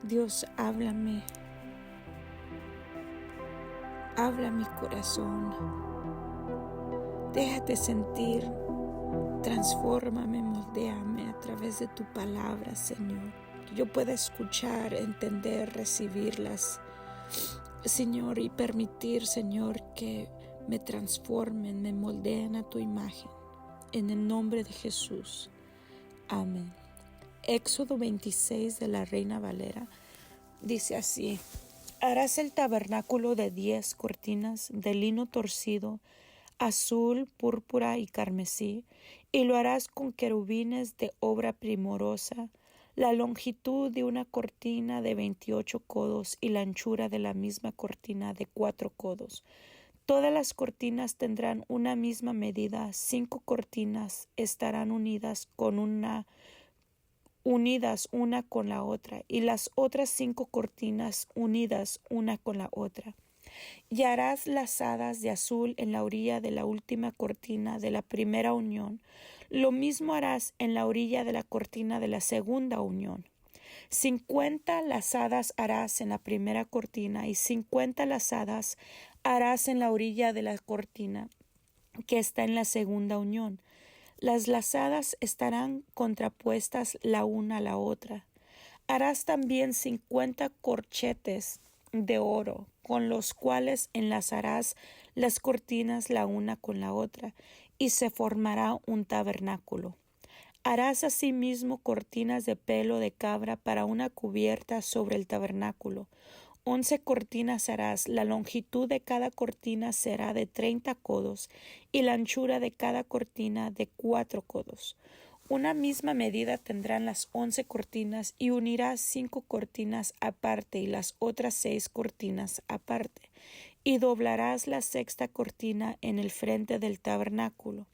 Dios, háblame, habla mi corazón, déjate sentir, transfórmame, moldéame a través de tu palabra, Señor, que yo pueda escuchar, entender, recibirlas, Señor, y permitir, Señor, que me transformen, me moldeen a tu imagen, en el nombre de Jesús. Amén. Éxodo 26 de la Reina Valera dice así: harás el tabernáculo de 10 cortinas de lino torcido, azul, púrpura y carmesí, y lo harás con querubines de obra primorosa, la longitud de una cortina de 28 codos y la anchura de la misma cortina de 4 codos. Todas las cortinas tendrán una misma medida. 5 cortinas estarán unidas una con la otra, y las otras 5 cortinas unidas una con la otra. Y harás lazadas de azul en la orilla de la última cortina de la primera unión. Lo mismo harás en la orilla de la cortina de la segunda unión. 50 lazadas harás en la primera cortina y 50 lazadas harás en la orilla de la cortina que está en la segunda unión. Las lazadas estarán contrapuestas la una a la otra. Harás también 50 corchetes de oro, con los cuales enlazarás las cortinas la una con la otra, y se formará un tabernáculo. Harás asimismo cortinas de pelo de cabra para una cubierta sobre el tabernáculo. 11 cortinas harás, la longitud de cada cortina será de 30 codos, y la anchura de cada cortina de 4 codos. Una misma medida tendrán las 11 cortinas, y unirás 5 cortinas aparte y las otras 6 cortinas aparte, y doblarás la sexta cortina en el frente del tabernáculo.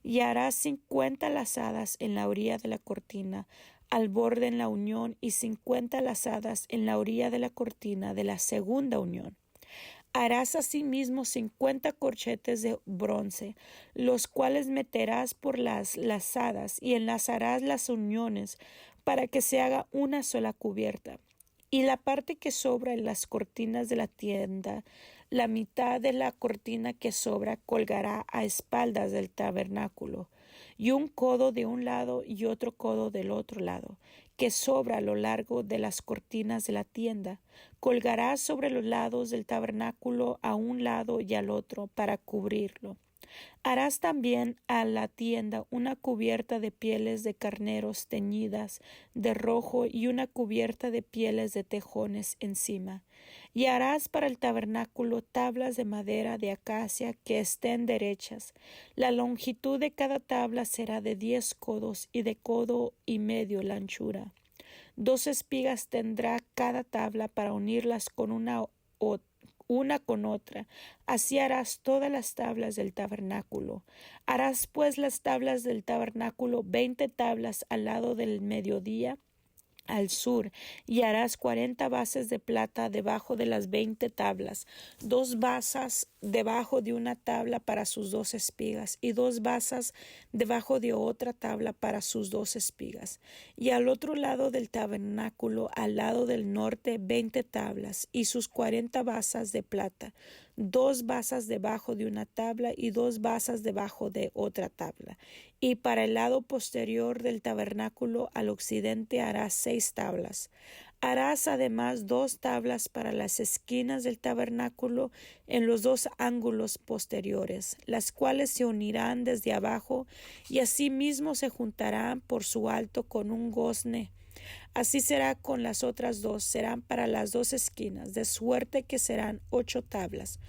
Y harás 50 lazadas en la orilla de la cortina, al borde en la unión, y 50 lazadas en la orilla de la cortina de la segunda unión. Harás asimismo 50 corchetes de bronce, los cuales meterás por las lazadas y enlazarás las uniones para que se haga una sola cubierta. Y la parte que sobra en las cortinas de la tienda, la mitad de la cortina que sobra colgará a espaldas del tabernáculo, y un codo de un lado y otro codo del otro lado, que sobra a lo largo de las cortinas de la tienda, colgará sobre los lados del tabernáculo a un lado y al otro para cubrirlo. Harás también a la tienda una cubierta de pieles de carneros teñidas de rojo y una cubierta de pieles de tejones encima. Y harás para el tabernáculo tablas de madera de acacia que estén derechas. La longitud de cada tabla será de 10 codos y de codo y medio la anchura. 2 espigas tendrá cada tabla para unirlas con una con otra. Así harás todas las tablas del tabernáculo. Harás pues las tablas del tabernáculo 20 tablas al lado del mediodía al sur, y harás 40 bases de plata debajo de las 20 tablas, 2 basas debajo de una tabla para sus 2 espigas, y 2 basas debajo de otra tabla para sus 2 espigas. Y al otro lado del tabernáculo, al lado del norte, 20 tablas, y sus 40 basas de plata, 2 basas debajo de una tabla y 2 basas debajo de otra tabla. Y para el lado posterior del tabernáculo al occidente harás 6 tablas. Harás además 2 tablas para las esquinas del tabernáculo en los 2 ángulos posteriores, las cuales se unirán desde abajo y asimismo se juntarán por su alto con un gozne. Así será con las otras 2, serán para las 2 esquinas, de suerte que serán 8 tablas.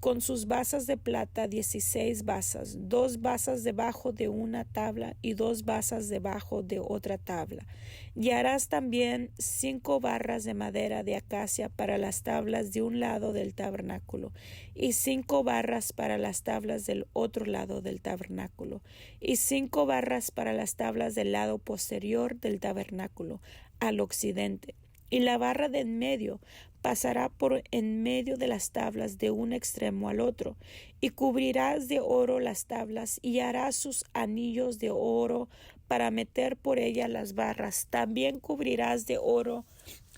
Con sus basas de plata 16 basas, 2 basas debajo de una tabla y 2 basas debajo de otra tabla. Y harás también 5 barras de madera de acacia para las tablas de un lado del tabernáculo, y 5 barras para las tablas del otro lado del tabernáculo, y 5 barras para las tablas del lado posterior del tabernáculo, al occidente. Y la barra de en medio pasará por en medio de las tablas de un extremo al otro, y cubrirás de oro las tablas, y harás sus anillos de oro para meter por ella las barras. También cubrirás de oro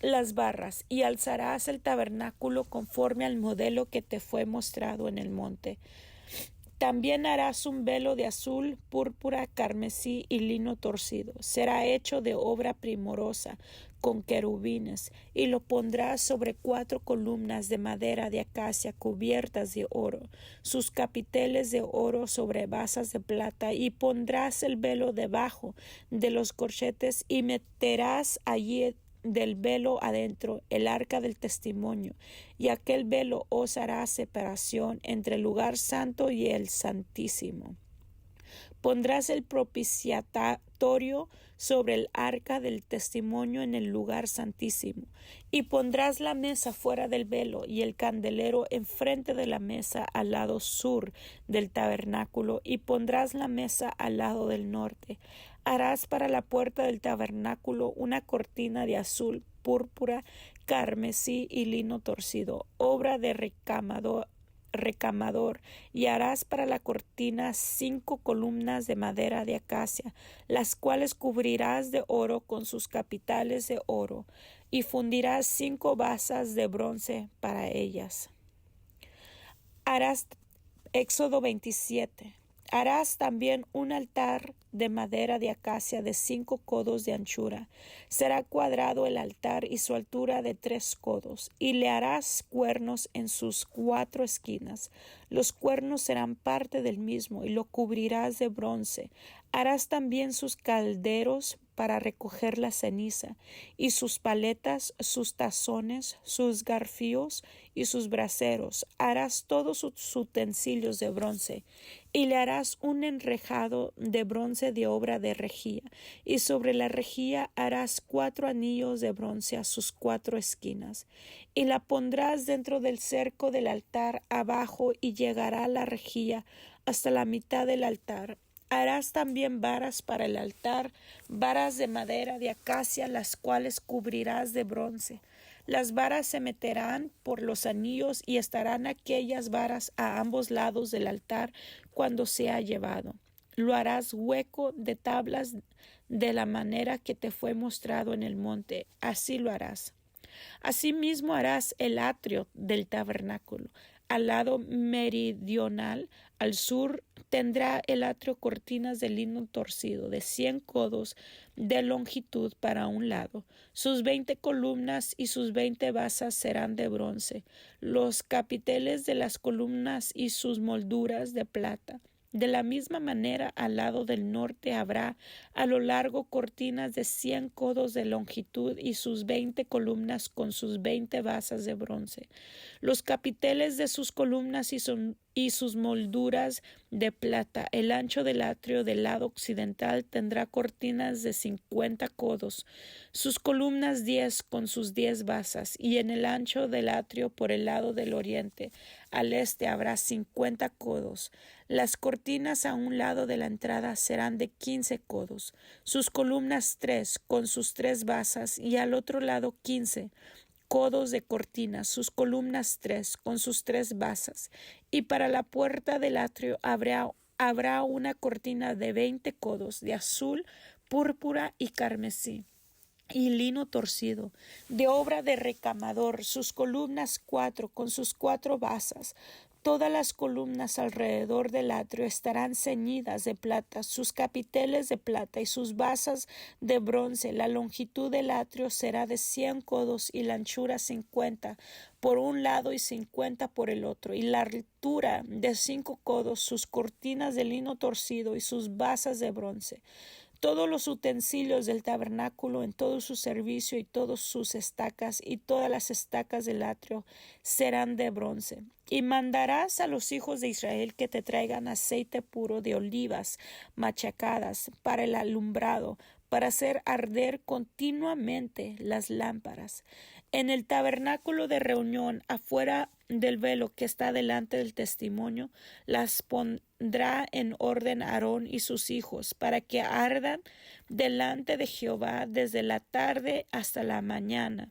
las barras y alzarás el tabernáculo conforme al modelo que te fue mostrado en el monte. También harás un velo de azul, púrpura, carmesí y lino torcido. Será hecho de obra primorosa, con querubines, y lo pondrás sobre 4 columnas de madera de acacia cubiertas de oro, sus capiteles de oro sobre basas de plata, y pondrás el velo debajo de los corchetes y meterás allí del velo adentro el arca del testimonio, y aquel velo os hará separación entre el lugar santo y el santísimo. Pondrás el propiciatorio sobre el arca del testimonio en el lugar santísimo, y pondrás la mesa fuera del velo y el candelero enfrente de la mesa al lado sur del tabernáculo, y pondrás la mesa al lado del norte. Harás para la puerta del tabernáculo una cortina de azul, púrpura, carmesí y lino torcido, obra de recamador, y harás para la cortina 5 columnas de madera de acacia, las cuales cubrirás de oro con sus capiteles de oro, y fundirás 5 basas de bronce para ellas. Harás Éxodo 27. Harás también un altar de madera de acacia de 5 codos de anchura. Será cuadrado el altar y su altura de 3 codos, y le harás cuernos en sus 4 esquinas. Los cuernos serán parte del mismo, y lo cubrirás de bronce. Harás también sus calderos para recoger la ceniza, y sus paletas, sus tazones, sus garfíos y sus braseros. Harás todos sus utensilios de bronce, y le harás un enrejado de bronce de obra de rejilla, y sobre la rejilla harás 4 anillos de bronce a sus 4 esquinas, y la pondrás dentro del cerco del altar abajo, y llegará la rejilla hasta la mitad del altar. Harás también varas para el altar, varas de madera de acacia, las cuales cubrirás de bronce. Las varas se meterán por los anillos, y estarán aquellas varas a ambos lados del altar cuando sea llevado. Lo harás hueco de tablas de la manera que te fue mostrado en el monte. Así lo harás. Asimismo harás el atrio del tabernáculo. Al lado meridional, al sur, tendrá el atrio cortinas de lino torcido de 100 codos de longitud para un lado. Sus 20 columnas y sus 20 basas serán de bronce, los capiteles de las columnas y sus molduras de plata. De la misma manera, al lado del norte habrá a lo largo cortinas de 100 codos de longitud y sus 20 columnas con sus 20 basas de bronce. Los capiteles de sus columnas y sus molduras de plata. El ancho del atrio del lado occidental tendrá cortinas de 50 codos, sus columnas 10 con sus 10 basas, y en el ancho del atrio por el lado del oriente al este habrá 50 codos. Las cortinas a un lado de la entrada serán de 15 codos, sus columnas 3 con sus 3 basas, y al otro lado 15 codos de cortinas, sus columnas 3 con sus 3 basas, y para la puerta del atrio habrá una cortina de 20 codos de azul, púrpura y carmesí y lino torcido, de obra de recamador, sus columnas 4 con sus 4 basas. Todas las columnas alrededor del atrio estarán ceñidas de plata, sus capiteles de plata y sus basas de bronce. La longitud del atrio será de 100 codos y la anchura 50 por un lado y 50 por el otro, y la altura de 5 codos, sus cortinas de lino torcido y sus basas de bronce. Todos los utensilios del tabernáculo en todo su servicio y todas sus estacas y todas las estacas del atrio serán de bronce. Y mandarás a los hijos de Israel que te traigan aceite puro de olivas machacadas para el alumbrado, para hacer arder continuamente las lámparas. En el tabernáculo de reunión, afuera del velo que está delante del testimonio, las pondrá en orden Aarón y sus hijos, para que ardan delante de Jehová desde la tarde hasta la mañana,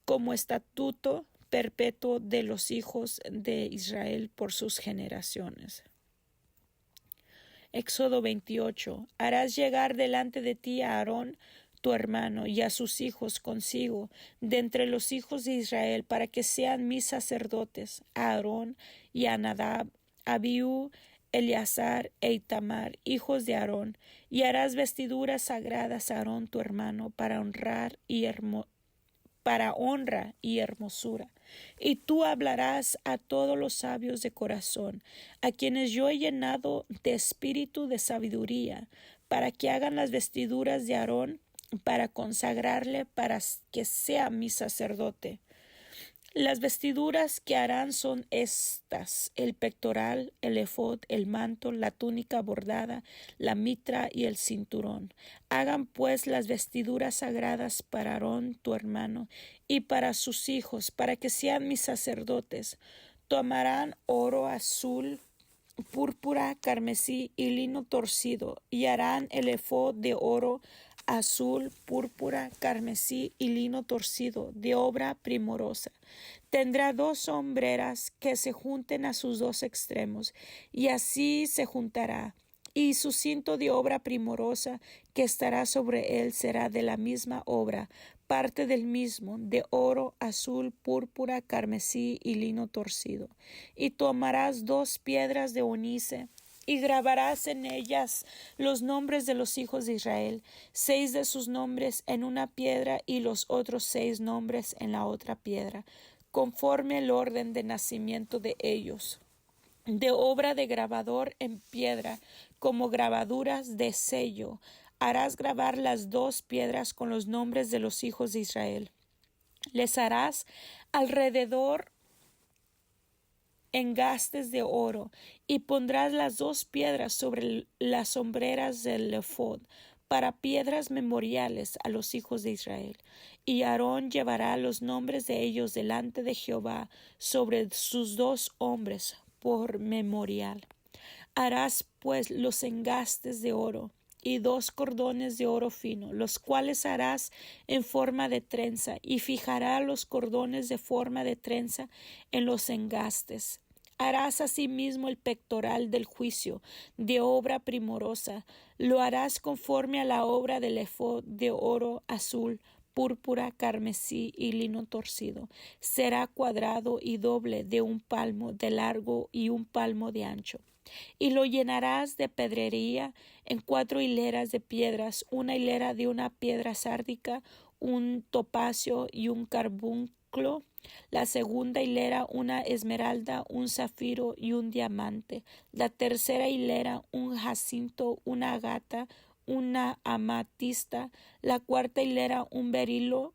como estatuto perpetuo de los hijos de Israel por sus generaciones. Éxodo 28. Harás llegar delante de ti a Aarón, tu hermano, y a sus hijos consigo, de entre los hijos de Israel, para que sean mis sacerdotes, a Aarón y a Nadab, Abiú, Eleazar e Itamar, hijos de Aarón, y harás vestiduras sagradas a Aarón tu hermano, para honra y hermosura. Y tú hablarás a todos los sabios de corazón, a quienes yo he llenado de espíritu de sabiduría, para que hagan las vestiduras de Aarón, para consagrarle, para que sea mi sacerdote. Las vestiduras que harán son estas: el pectoral, el efod, el manto, la túnica bordada, la mitra y el cinturón. Hagan pues las vestiduras sagradas para Aarón tu hermano y para sus hijos, para que sean mis sacerdotes. Tomarán oro, azul, púrpura, carmesí y lino torcido, y harán el efod de oro, azul, púrpura, carmesí y lino torcido, de obra primorosa. Tendrá 2 hombreras que se junten a sus 2 extremos, y así se juntará. Y su cinto de obra primorosa que estará sobre él será de la misma obra, parte del mismo, de oro, azul, púrpura, carmesí y lino torcido. Y tomarás 2 piedras de ónice, y grabarás en ellas los nombres de los hijos de Israel, 6 de sus nombres en una piedra y los otros 6 nombres en la otra piedra, conforme el orden de nacimiento de ellos, de obra de grabador en piedra, como grabaduras de sello. Harás grabar las 2 piedras con los nombres de los hijos de Israel. Les harás alrededor engastes de oro, y pondrás las 2 piedras sobre las sombreras del ephod, para piedras memoriales a los hijos de Israel. Y Aarón llevará los nombres de ellos delante de Jehová sobre sus 2 hombres por memorial. Harás pues los engastes de oro y 2 cordones de oro fino, los cuales harás en forma de trenza, y fijará los cordones de forma de trenza en los engastes. Harás asimismo el pectoral del juicio, de obra primorosa. Lo harás conforme a la obra del efod, de oro azul, púrpura, carmesí y lino torcido. Será cuadrado y doble, de 1 palmo de largo y 1 palmo de ancho. Y lo llenarás de pedrería en 4 hileras de piedras, una hilera de una piedra sárdica, un topacio y un carbunclo. La segunda hilera una esmeralda, un zafiro y un diamante. La tercera hilera un jacinto, una agata, una amatista. La cuarta hilera un berilo,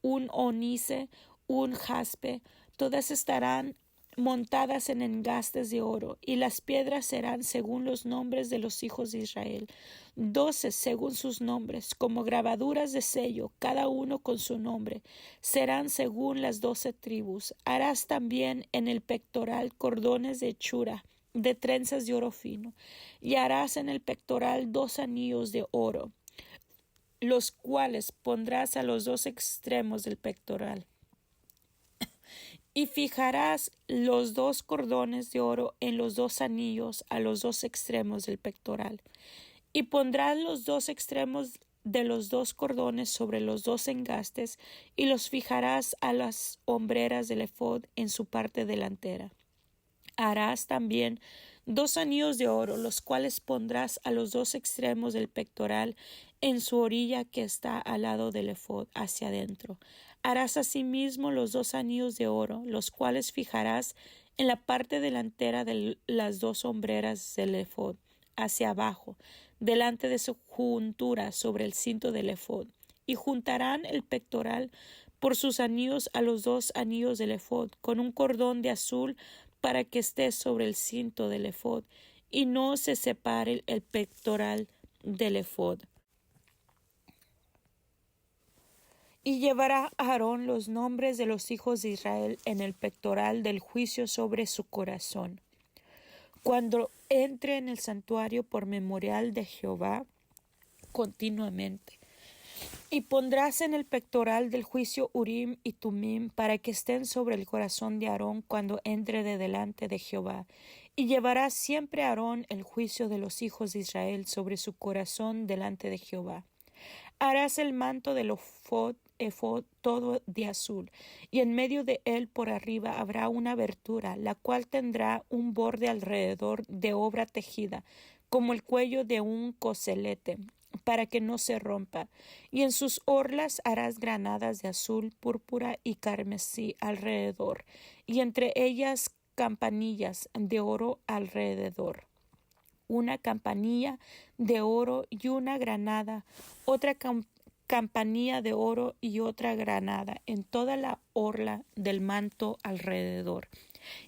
un onice, un jaspe. Todas estarán montadas en engastes de oro, y las piedras serán según los nombres de los hijos de Israel, 12 según sus nombres, como grabaduras de sello, cada uno con su nombre, serán según las 12 tribus. Harás también en el pectoral cordones de hechura, de trenzas de oro fino, y harás en el pectoral 2 anillos de oro, los cuales pondrás a los 2 extremos del pectoral. Y fijarás los 2 cordones de oro en los 2 anillos a los 2 extremos del pectoral. Y pondrás los 2 extremos de los 2 cordones sobre los 2 engastes, y los fijarás a las hombreras del efod en su parte delantera. Harás también 2 anillos de oro, los cuales pondrás a los 2 extremos del pectoral en su orilla que está al lado del efod hacia adentro. Harás asimismo los 2 anillos de oro, los cuales fijarás en la parte delantera de las 2 hombreras del efod hacia abajo, delante de su juntura sobre el cinto del efod. Y juntarán el pectoral por sus anillos a los 2 anillos del efod, con un cordón de azul para que esté sobre el cinto del efod, y no se separe el pectoral del efod. Y llevará Aarón los nombres de los hijos de Israel en el pectoral del juicio sobre su corazón. Cuando entre en el santuario por memorial de Jehová continuamente. Y pondrás en el pectoral del juicio Urim y Tumim, para que estén sobre el corazón de Aarón cuando entre de delante de Jehová. Y llevará siempre Aarón el juicio de los hijos de Israel sobre su corazón delante de Jehová. Harás el manto del efod todo de azul, y en medio de él por arriba habrá una abertura, la cual tendrá un borde alrededor de obra tejida, como el cuello de un coselete, para que no se rompa. Y en sus orlas harás granadas de azul, púrpura y carmesí alrededor, y entre ellas campanillas de oro alrededor. Una campanilla de oro y una granada, otra campanilla de oro y otra granada en toda la orla del manto alrededor.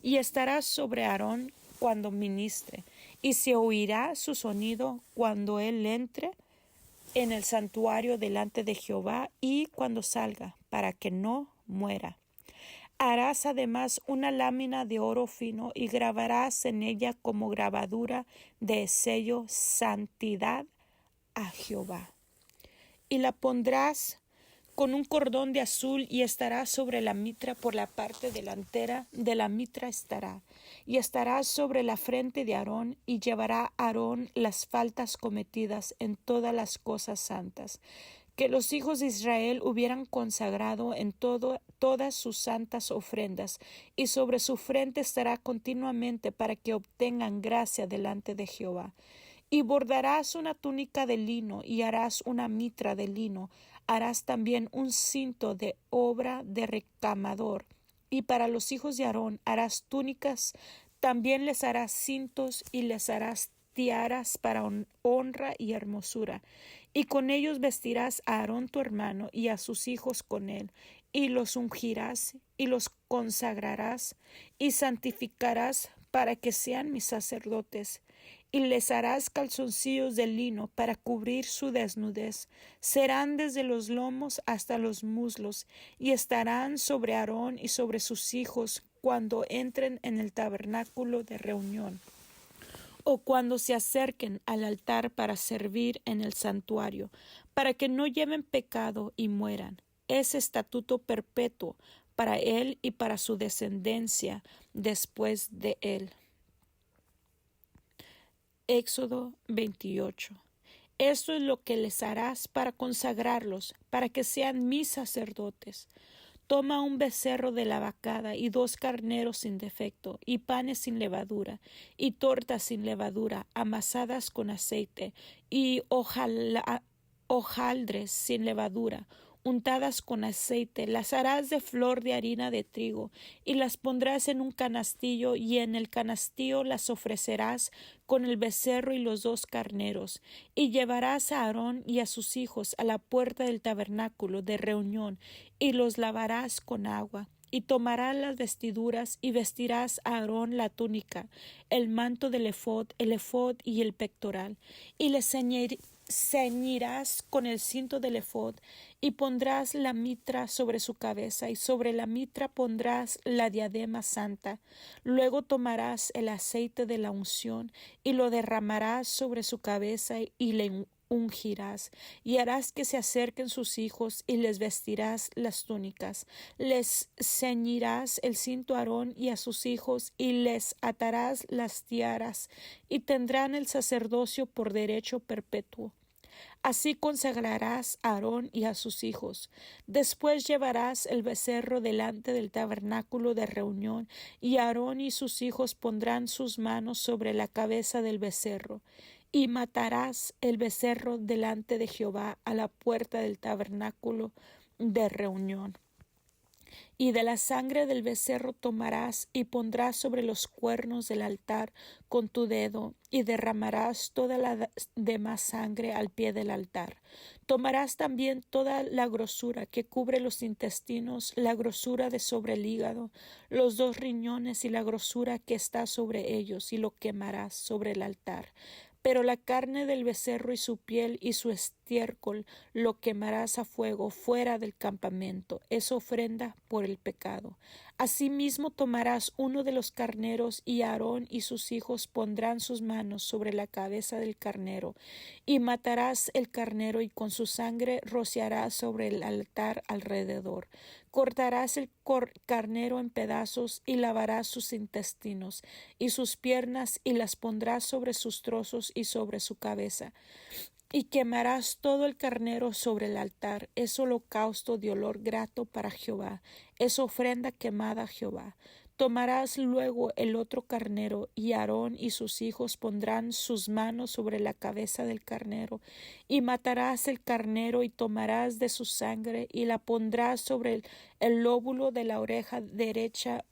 Y estará sobre Aarón cuando ministre, y se oirá su sonido cuando él entre en el santuario delante de Jehová y cuando salga, para que no muera. Harás además una lámina de oro fino y grabarás en ella como grabadura de sello santidad a Jehová. Y la pondrás con un cordón de azul y estará sobre la mitra por la parte delantera de la mitra estará. Y estará sobre la frente de Aarón y llevará Aarón las faltas cometidas en todas las cosas santas que los hijos de Israel hubieran consagrado en todas sus santas ofrendas, y sobre su frente estará continuamente para que obtengan gracia delante de Jehová. Y bordarás una túnica de lino, y harás una mitra de lino, harás también un cinto de obra de recamador, y para los hijos de Aarón harás túnicas, también les harás cintos y les harás tiaras para honra y hermosura, y con ellos vestirás a Aarón tu hermano y a sus hijos con él, y los ungirás y los consagrarás y santificarás para que sean mis sacerdotes, y les harás calzoncillos de lino para cubrir su desnudez, serán desde los lomos hasta los muslos, y estarán sobre Aarón y sobre sus hijos cuando entren en el tabernáculo de reunión, o cuando se acerquen al altar para servir en el santuario, para que no lleven pecado y mueran. Es estatuto perpetuo para él y para su descendencia después de él. Éxodo 28. Esto es lo que les harás para consagrarlos, para que sean mis sacerdotes. Toma un becerro de la vacada y 2 carneros sin defecto, y panes sin levadura, y tortas sin levadura, amasadas con aceite, y hojaldres sin levadura, untadas con aceite. Las harás de flor de harina de trigo, y las pondrás en un canastillo, y en el canastillo las ofrecerás con el becerro y los 2 carneros. Y llevarás a Aarón y a sus hijos a la puerta del tabernáculo de reunión, y los lavarás con agua. Y tomarás las vestiduras, y vestirás a Aarón la túnica, el manto del efod y el pectoral, y le ceñirás con el cinto del efod, y pondrás la mitra sobre su cabeza, y sobre la mitra pondrás la diadema santa. Luego tomarás el aceite de la unción, y lo derramarás sobre su cabeza, y le ungirás, y harás que se acerquen sus hijos, y les vestirás las túnicas. Les ceñirás el cinto a Aarón y a sus hijos, y les atarás las tiaras, y tendrán el sacerdocio por derecho perpetuo. Así consagrarás a Aarón y a sus hijos. Después llevarás el becerro delante del tabernáculo de reunión, y Aarón y sus hijos pondrán sus manos sobre la cabeza del becerro. Y matarás el becerro delante de Jehová a la puerta del tabernáculo de reunión. Y de la sangre del becerro tomarás y pondrás sobre los cuernos del altar con tu dedo, y derramarás toda la demás sangre al pie del altar. Tomarás también toda la grosura que cubre los intestinos, la grosura de sobre el hígado, los 2 riñones y la grosura que está sobre ellos, y lo quemarás sobre el altar. Pero la carne del becerro y su piel y su estiércol lo quemarás a fuego fuera del campamento. Es ofrenda por el pecado. Asimismo tomarás uno de los carneros, y Aarón y sus hijos pondrán sus manos sobre la cabeza del carnero, y matarás el carnero, y con su sangre rociarás sobre el altar alrededor. Cortarás el carnero en pedazos, y lavarás sus intestinos y sus piernas, y las pondrás sobre sus trozos y sobre su cabeza. Y quemarás todo el carnero sobre el altar. Es holocausto de olor grato para Jehová. Es ofrenda quemada a Jehová. Tomarás luego el otro carnero, y Aarón y sus hijos pondrán sus manos sobre la cabeza del carnero, y matarás el carnero, y tomarás de su sangre, y la pondrás sobre el lóbulo de la oreja derecho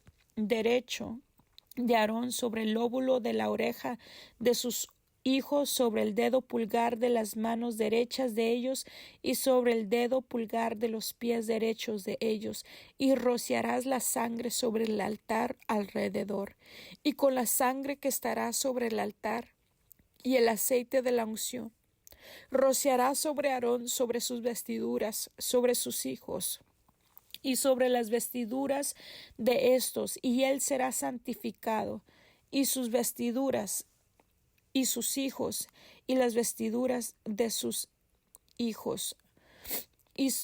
de Aarón, sobre el lóbulo de la oreja de sus hijos, sobre el dedo pulgar de las manos derechas de ellos, y sobre el dedo pulgar de los pies derechos de ellos, y rociarás la sangre sobre el altar alrededor. Y con la sangre que estará sobre el altar y el aceite de la unción, rociarás sobre Aarón, sobre sus vestiduras, sobre sus hijos y sobre las vestiduras de estos, y él será santificado, y sus vestiduras y sus hijos, y las vestiduras de sus hijos, y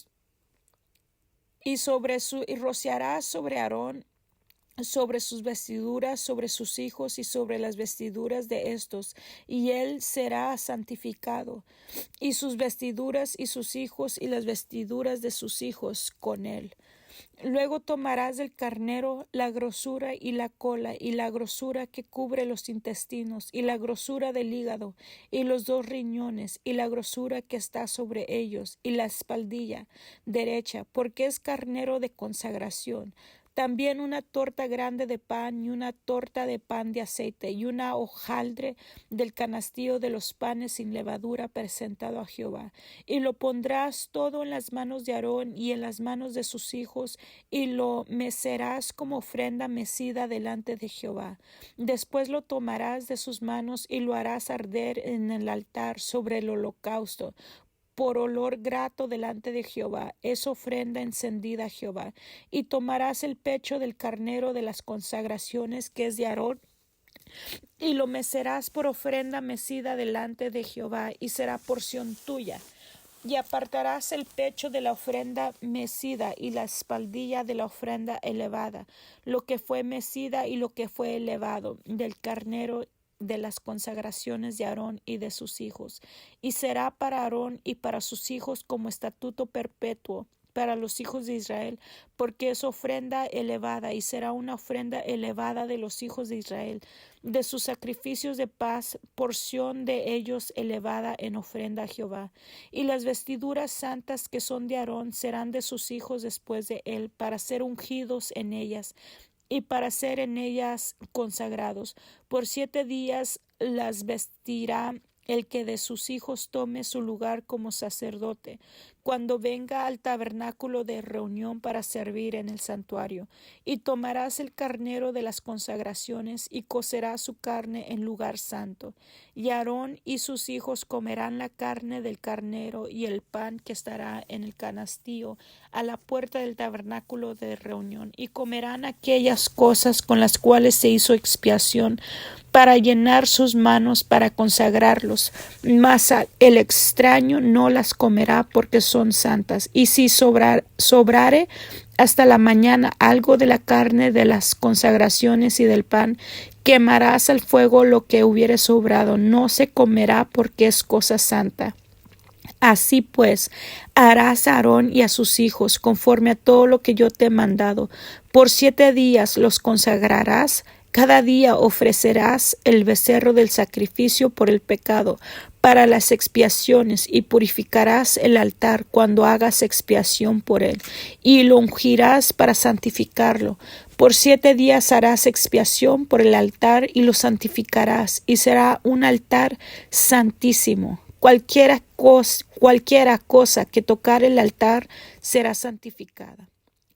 rociará sobre Aarón, sobre sus vestiduras, sobre sus hijos y sobre las vestiduras de estos, y él será santificado, y sus vestiduras y sus hijos y las vestiduras de sus hijos con él. Luego tomarás del carnero la grosura y la cola, y la grosura que cubre los intestinos, y la grosura del hígado, y los 2 riñones, y la grosura que está sobre ellos, y la espaldilla derecha, porque es carnero de consagración. También una torta grande de pan, y una torta de pan de aceite, y una hojaldre del canastillo de los panes sin levadura presentado a Jehová. Y lo pondrás todo en las manos de Aarón y en las manos de sus hijos, y lo mecerás como ofrenda mecida delante de Jehová. Después lo tomarás de sus manos y lo harás arder en el altar sobre el holocausto, por olor grato delante de Jehová. Es ofrenda encendida a Jehová. Y tomarás el pecho del carnero de las consagraciones, que es de Aarón, y lo mecerás por ofrenda mecida delante de Jehová, y será porción tuya. Y apartarás el pecho de la ofrenda mecida y la espaldilla de la ofrenda elevada, lo que fue mecida y lo que fue elevado, del carnero de las consagraciones de Aarón y de sus hijos. Y será para Aarón y para sus hijos como estatuto perpetuo para los hijos de Israel, porque es ofrenda elevada, y será una ofrenda elevada de los hijos de Israel, de sus sacrificios de paz, porción de ellos elevada en ofrenda a Jehová. Y las vestiduras santas que son de Aarón serán de sus hijos después de él, para ser ungidos en ellas, y para ser en ellas consagrados. Por 7 días las vestirá el que de sus hijos tome su lugar como sacerdote, cuando venga al tabernáculo de reunión para servir en el santuario. Y tomarás el carnero de las consagraciones, y cocerás su carne en lugar santo. Y Aarón y sus hijos comerán la carne del carnero y el pan que estará en el canastillo a la puerta del tabernáculo de reunión, y comerán aquellas cosas con las cuales se hizo expiación, para llenar sus manos para consagrarlos, mas el extraño no las comerá, porque son santas. Y si sobrare hasta la mañana algo de la carne de las consagraciones y del pan, quemarás al fuego lo que hubiere sobrado, no se comerá, porque es cosa santa. Así pues, harás a Aarón y a sus hijos conforme a todo lo que yo te he mandado. Por 7 días los consagrarás. Cada día ofrecerás el becerro del sacrificio por el pecado para las expiaciones, y purificarás el altar cuando hagas expiación por él, y lo ungirás para santificarlo. Por 7 días harás expiación por el altar y lo santificarás, y será un altar santísimo. Cualquiera cosa que tocar el altar será santificada.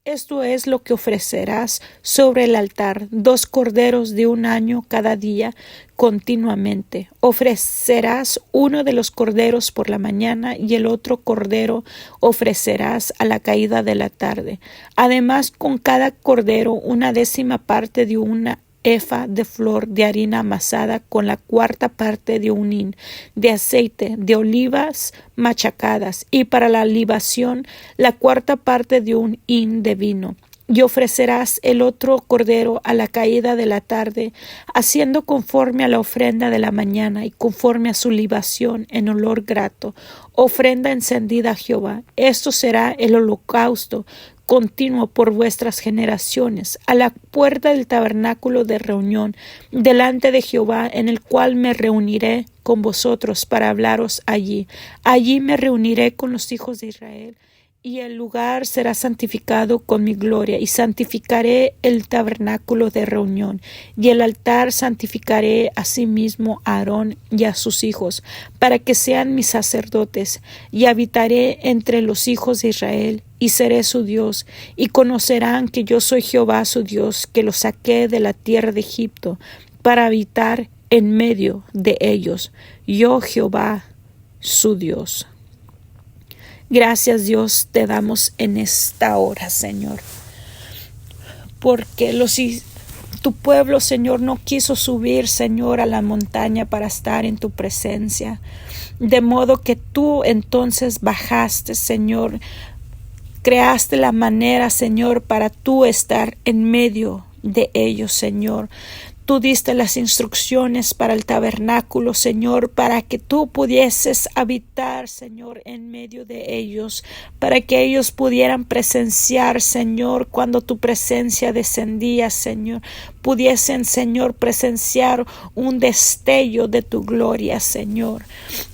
Esto es lo que ofrecerás sobre el altar: 2 corderos de 1 año cada día continuamente. Ofrecerás uno de los corderos por la mañana y el otro cordero ofrecerás a la caída de la tarde. Además, con cada cordero 1/10 parte de una efa de flor de harina amasada con la 1/4 parte de un hin de aceite de olivas machacadas, y para la libación la 1/4 parte de un hin de vino. Y ofrecerás el otro cordero a la caída de la tarde, haciendo conforme a la ofrenda de la mañana y conforme a su libación en olor grato, ofrenda encendida a Jehová. Esto será el holocausto continuo por vuestras generaciones, a la puerta del tabernáculo de reunión, delante de Jehová, en el cual me reuniré con vosotros para hablaros allí. Allí me reuniré con los hijos de Israel, y el lugar será santificado con mi gloria, y santificaré el tabernáculo de reunión, y el altar santificaré asimismo a Aarón y a sus hijos, para que sean mis sacerdotes, y habitaré entre los hijos de Israel, y seré su Dios, y conocerán que yo soy Jehová su Dios, que los saqué de la tierra de Egipto, para habitar en medio de ellos, yo Jehová su Dios. Gracias, Dios, te damos en esta hora, Señor, porque tu pueblo, Señor, no quiso subir, Señor, a la montaña para estar en tu presencia, de modo que tú entonces bajaste, Señor, creaste la manera, Señor, para tú estar en medio de ellos, Señor. Tú diste las instrucciones para el tabernáculo, Señor, para que tú pudieses habitar, Señor, en medio de ellos, para que ellos pudieran presenciar, Señor, cuando tu presencia descendía, Señor, pudiesen, Señor, presenciar un destello de tu gloria, Señor.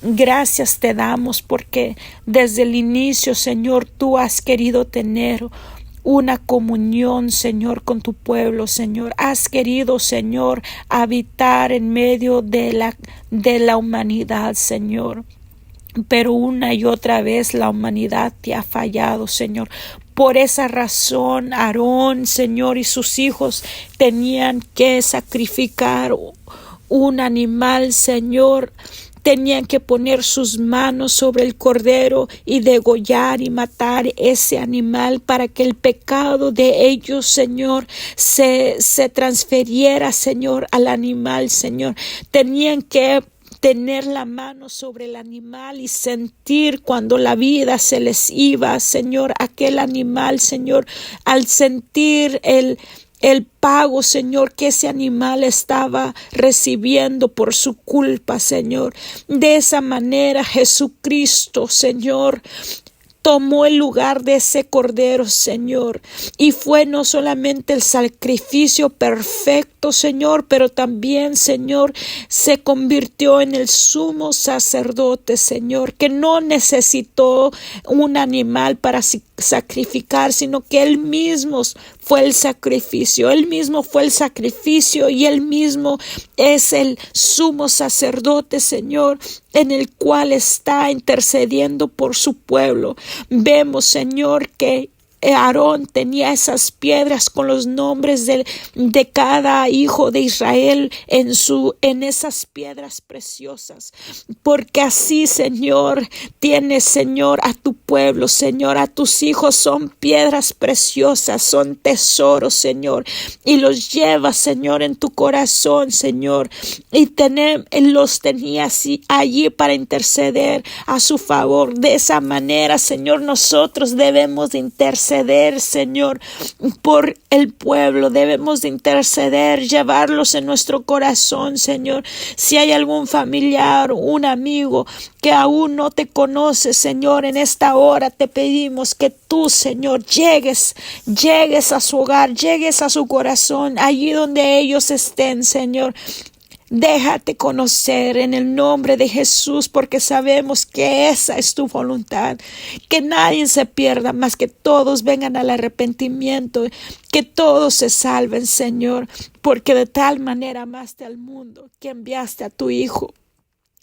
Gracias te damos porque desde el inicio, Señor, tú has querido tener una comunión, Señor, con tu pueblo, Señor. Has querido, Señor, habitar en medio de la humanidad, Señor. Pero una y otra vez la humanidad te ha fallado, Señor. Por esa razón, Aarón, Señor, y sus hijos tenían que sacrificar un animal, Señor. Tenían que poner sus manos sobre el cordero y degollar y matar ese animal para que el pecado de ellos, Señor, se transfiriera, Señor, al animal, Señor. Tenían que tener la mano sobre el animal y sentir cuando la vida se les iba, Señor, aquel animal, Señor, al sentir el pago, Señor, que ese animal estaba recibiendo por su culpa, Señor. De esa manera, Jesucristo, Señor, tomó el lugar de ese cordero, Señor, y fue no solamente el sacrificio perfecto, Señor, pero también, Señor, se convirtió en el sumo sacerdote, Señor, que no necesitó un animal para sacrificar, sino que Él mismo fue el sacrificio, Él mismo fue el sacrificio y Él mismo es el sumo sacerdote, Señor, en el cual está intercediendo por su pueblo. Vemos, Señor, que Aarón tenía esas piedras con los nombres de cada hijo de Israel en esas piedras preciosas, porque así, Señor, tienes, Señor, a tu pueblo, Señor, a tus hijos son piedras preciosas, son tesoros, Señor, y los llevas, Señor, en tu corazón, Señor, y los tenías allí para interceder a su favor. De esa manera, Señor, nosotros debemos de interceder, Señor, por el pueblo. Debemos de interceder, llevarlos en nuestro corazón, Señor. Si hay algún familiar, un amigo que aún no te conoce, Señor, en esta hora te pedimos que tú, Señor, llegues a su hogar, llegues a su corazón, allí donde ellos estén, Señor. Déjate conocer en el nombre de Jesús, porque sabemos que esa es tu voluntad, que nadie se pierda, más que todos vengan al arrepentimiento, que todos se salven, Señor, porque de tal manera amaste al mundo que enviaste a tu Hijo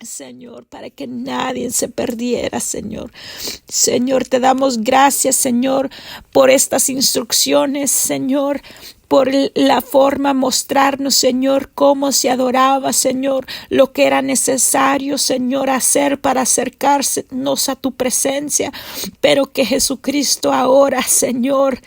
Señor, para que nadie se perdiera, Señor. Señor, te damos gracias, Señor, por estas instrucciones, Señor, por la forma mostrarnos, Señor, cómo se adoraba, Señor, lo que era necesario, Señor, hacer para acercarnos a tu presencia, pero que Jesucristo ahora, Señor,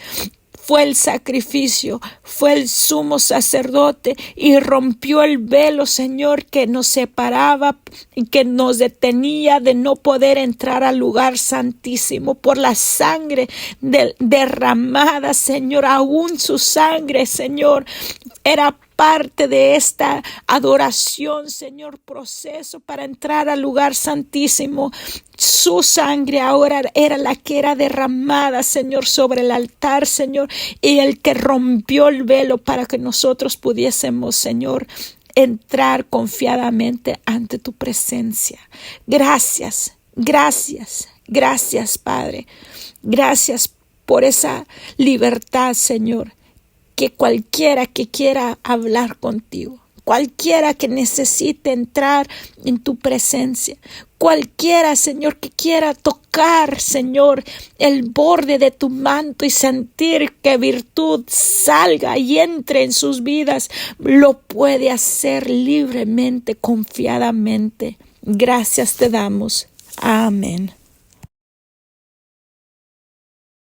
fue el sacrificio, fue el sumo sacerdote y rompió el velo, Señor, que nos separaba y que nos detenía de no poder entrar al lugar santísimo por la sangre derramada, Señor. Aún su sangre, Señor, era parte de esta adoración, Señor, proceso para entrar al lugar santísimo. Su sangre ahora era la que era derramada, Señor, sobre el altar, Señor, y el que rompió el velo para que nosotros pudiésemos, Señor, entrar confiadamente ante tu presencia. Gracias, gracias, gracias, Padre. Gracias por esa libertad, Señor, que cualquiera que quiera hablar contigo, cualquiera que necesite entrar en tu presencia, cualquiera, Señor, que quiera tocar, Señor, el borde de tu manto y sentir que virtud salga y entre en sus vidas, lo puede hacer libremente, confiadamente. Gracias te damos. Amén.